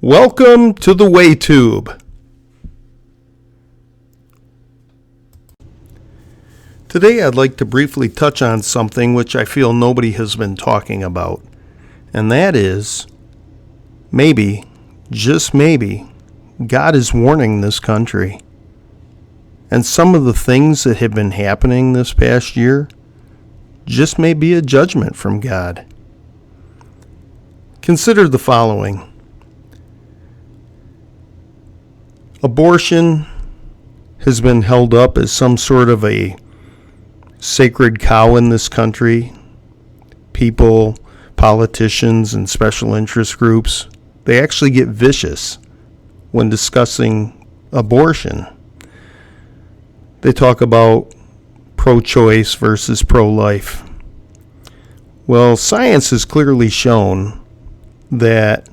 Welcome to the WayTube. Today I'd like to briefly touch on something which I feel nobody has been talking about, and that is, maybe, just maybe, God is warning this country. And some of the things that have been happening this past year just may be a judgment from God. Consider the following. Abortion has been held up as some sort of a sacred cow in this country. People, politicians, and special interest groups, they actually get vicious when discussing abortion. They talk about pro-choice versus pro-life. Well, science has clearly shown that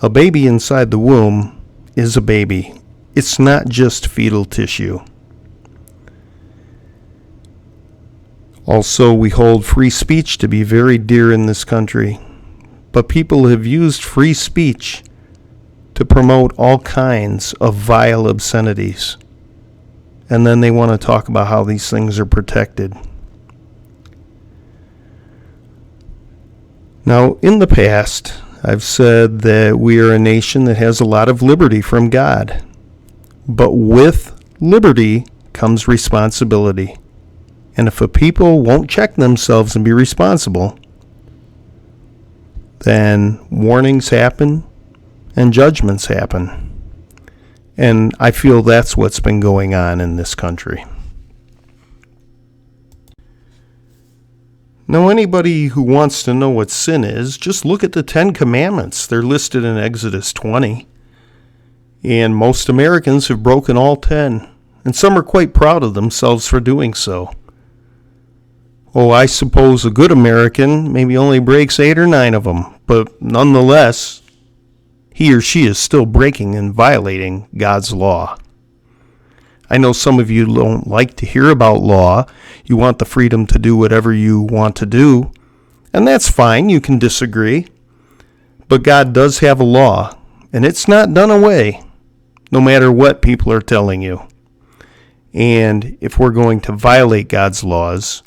a baby inside the womb is a baby. It's not just fetal tissue. Also, we hold free speech to be very dear in this country, but people have used free speech to promote all kinds of vile obscenities, and then they want to talk about how these things are protected. Now, in the past, I've said that we are a nation that has a lot of liberty from God. But with liberty comes responsibility. And if a people won't check themselves and be responsible, then warnings happen and judgments happen. And I feel that's what's been going on in this country. Now, anybody who wants to know what sin is, just look at the 10 Commandments. They're listed in Exodus 20. And most Americans have broken all 10. And some are quite proud of themselves for doing so. Oh, I suppose a good American maybe only breaks 8 or 9 of them. But nonetheless, he or she is still breaking and violating God's law. I know some of you don't like to hear about law. You want the freedom to do whatever you want to do. And that's fine. You can disagree. But God does have a law. And it's not done away, no matter what people are telling you. And if we're going to violate God's laws,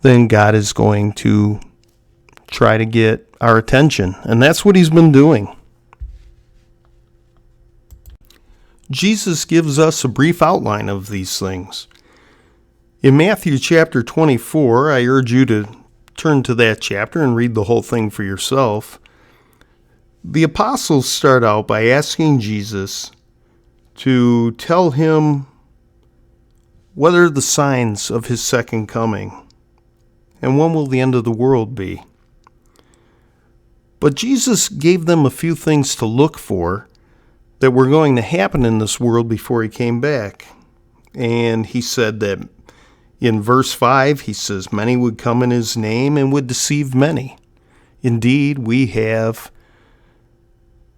then God is going to try to get our attention. And that's what he's been doing. Jesus gives us a brief outline of these things. In Matthew chapter 24, I urge you to turn to that chapter and read the whole thing for yourself. The apostles start out by asking Jesus to tell him what are the signs of his second coming and when will the end of the world be. But Jesus gave them a few things to look for that were going to happen in this world before he came back. And he said that in verse 5, he says, many would come in his name and would deceive many. Indeed, we have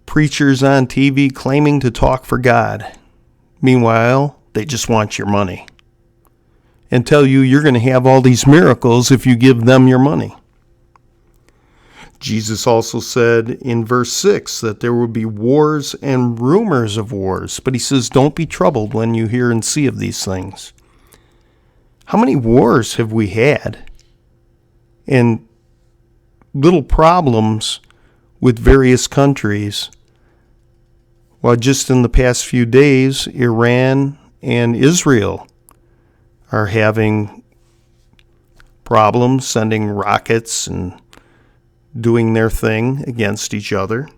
preachers on TV claiming to talk for God. Meanwhile, they just want your money and tell you you're going to have all these miracles if you give them your money. Jesus also said in verse 6 that there would be wars and rumors of wars. But he says, don't be troubled when you hear and see of these things. How many wars have we had? And little problems with various countries. Well, just in the past few days, Iran and Israel are having problems sending rockets and doing their thing against each other.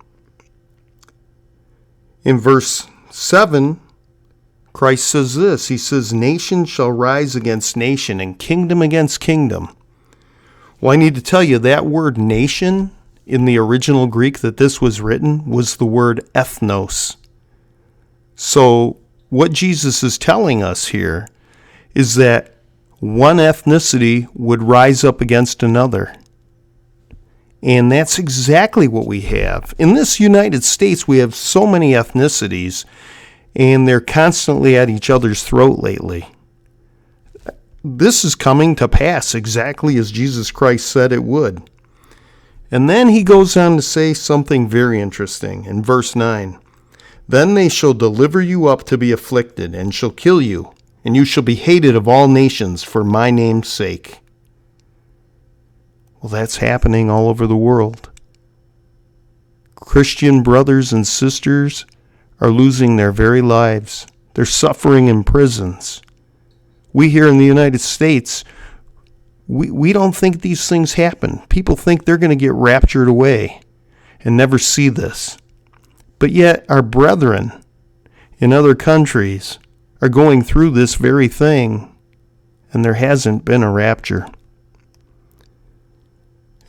In verse 7, Christ says this. He says, nation shall rise against nation and kingdom against kingdom. Well, I need to tell you that word nation in the original Greek that this was written was the word ethnos. So what Jesus is telling us here is that one ethnicity would rise up against another. And that's exactly what we have. In this United States, we have so many ethnicities, and they're constantly at each other's throat lately. This is coming to pass exactly as Jesus Christ said it would. And then he goes on to say something very interesting in verse 9. Then they shall deliver you up to be afflicted, and shall kill you, and you shall be hated of all nations for my name's sake. Well, that's happening all over the world. Christian brothers and sisters are losing their very lives. They're suffering in prisons. We here in the United States, we don't think these things happen. People think they're going to get raptured away and never see this. But yet our brethren in other countries are going through this very thing, and there hasn't been a rapture.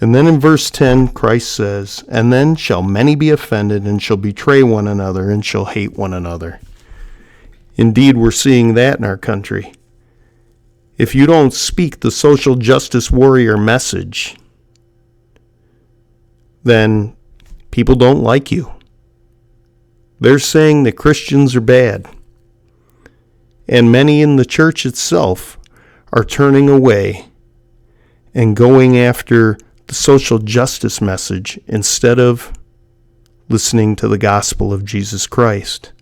And then in verse 10, Christ says, and then shall many be offended, and shall betray one another, and shall hate one another. Indeed, we're seeing that in our country. If you don't speak the social justice warrior message, then people don't like you. They're saying that Christians are bad. And many in the church itself are turning away and going after the social justice message instead of listening to the gospel of Jesus Christ.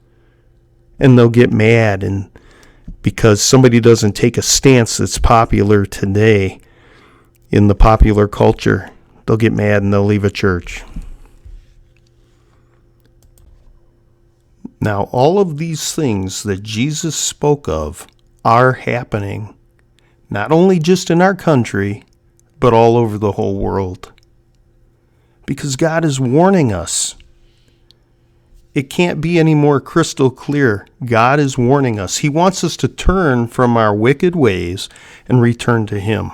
And they'll get mad and because somebody doesn't take a stance that's popular today in the popular culture, they'll get mad and they'll leave a church. Now, all of these things that Jesus spoke of are happening, not only just in our country, but all over the whole world. Because God is warning us. It can't be any more crystal clear. God is warning us. He wants us to turn from our wicked ways and return to Him.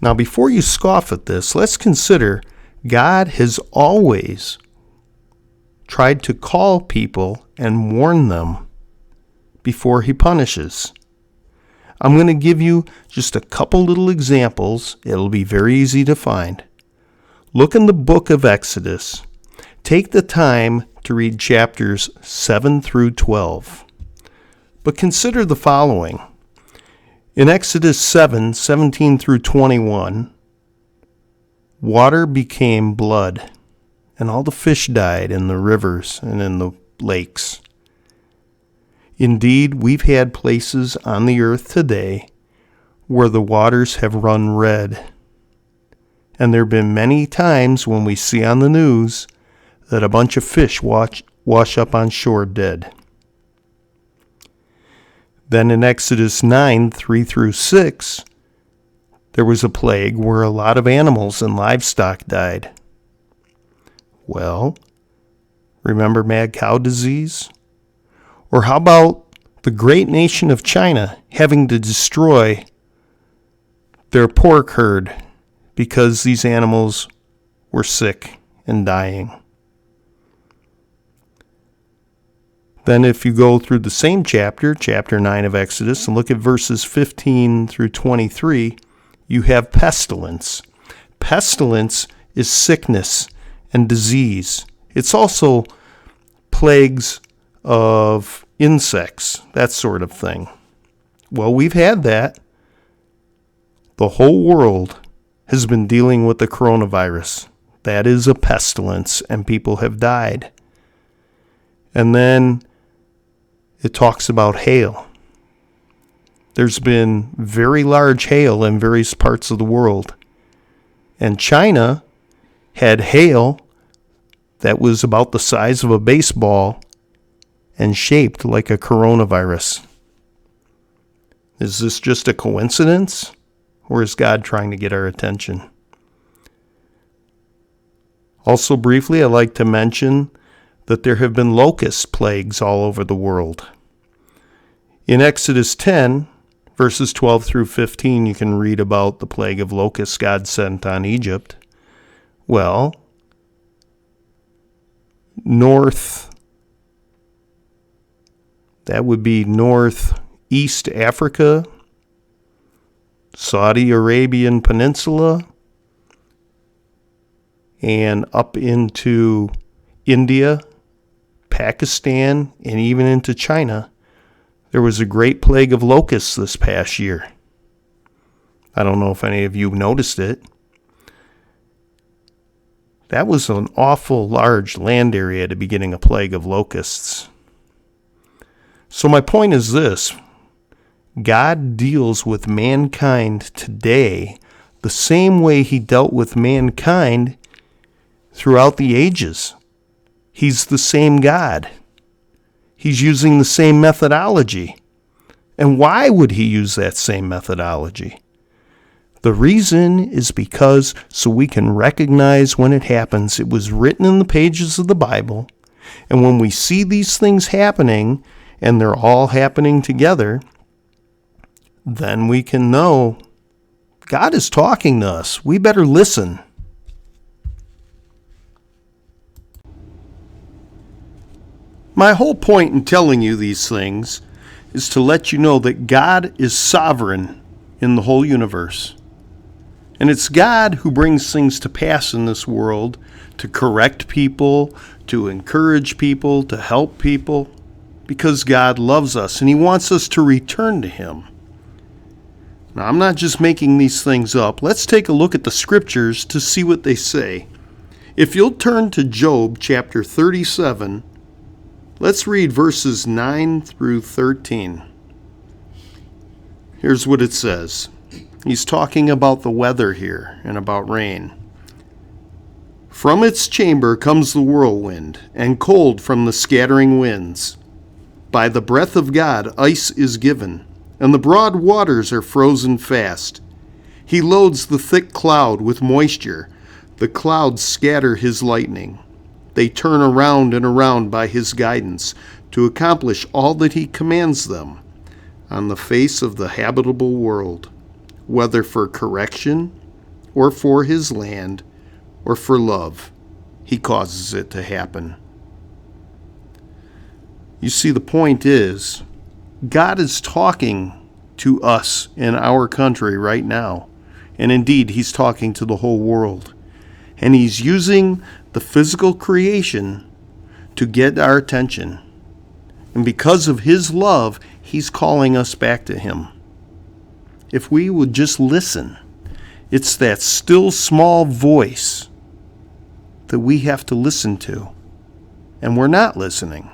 Now, before you scoff at this, let's consider God has always tried to call people and warn them before He punishes. I'm going to give you just a couple little examples. It'll be very easy to find. Look in the book of Exodus. Take the time to read chapters 7 through 12. But consider the following. In Exodus 7:17 through 21, water became blood, and all the fish died in the rivers and in the lakes. Indeed, we've had places on the earth today where the waters have run red. And there have been many times when we see on the news that a bunch of fish wash up on shore dead. Then in Exodus 9:3 through 6, there was a plague where a lot of animals and livestock died. Well, remember mad cow disease? Or how about the great nation of China having to destroy their pork herd because these animals were sick and dying? Then if you go through the same chapter, chapter 9 of Exodus, and look at verses 15 through 23, you have pestilence. Pestilence is sickness and disease. It's also plagues of insects, that sort of thing. Well, we've had that. The whole world has been dealing with the coronavirus. That is a pestilence, and people have died. And then it talks about hail. There's been very large hail in various parts of the world. And China had hail that was about the size of a baseball and shaped like a coronavirus. Is this just a coincidence? Or is God trying to get our attention? Also briefly, I'd like to mention that there have been locust plagues all over the world. In Exodus 10, verses 12 through 15, you can read about the plague of locusts God sent on Egypt. Well, that would be northeast Africa, Saudi Arabian Peninsula, and up into India, Pakistan, and even into China. There was a great plague of locusts this past year. I don't know if any of you noticed it. That was an awful large land area to be getting a plague of locusts. So my point is this: God deals with mankind today the same way he dealt with mankind throughout the ages. He's the same God. He's using the same methodology. And why would he use that same methodology? The reason is because so we can recognize when it happens. It was written in the pages of the Bible. And when we see these things happening, and they're all happening together, then we can know God is talking to us. We better listen. My whole point in telling you these things is to let you know that God is sovereign in the whole universe. And it's God who brings things to pass in this world to correct people, to encourage people, to help people, because God loves us and he wants us to return to him. Now, I'm not just making these things up. Let's take a look at the scriptures to see what they say. If you'll turn to Job chapter 37, let's read verses 9 through 13. Here's what it says. He's talking about the weather here and about rain. From its chamber comes the whirlwind, and cold from the scattering winds. By the breath of God ice is given, and the broad waters are frozen fast. He loads the thick cloud with moisture. The clouds scatter his lightning. They turn around and around by his guidance to accomplish all that he commands them on the face of the habitable world, whether for correction or for his land or for love. He causes it to happen. You see, the point is, God is talking to us in our country right now. And indeed, he's talking to the whole world. And he's using the physical creation to get our attention. And because of his love, he's calling us back to him. If we would just listen, it's that still small voice that we have to listen to. And we're not listening.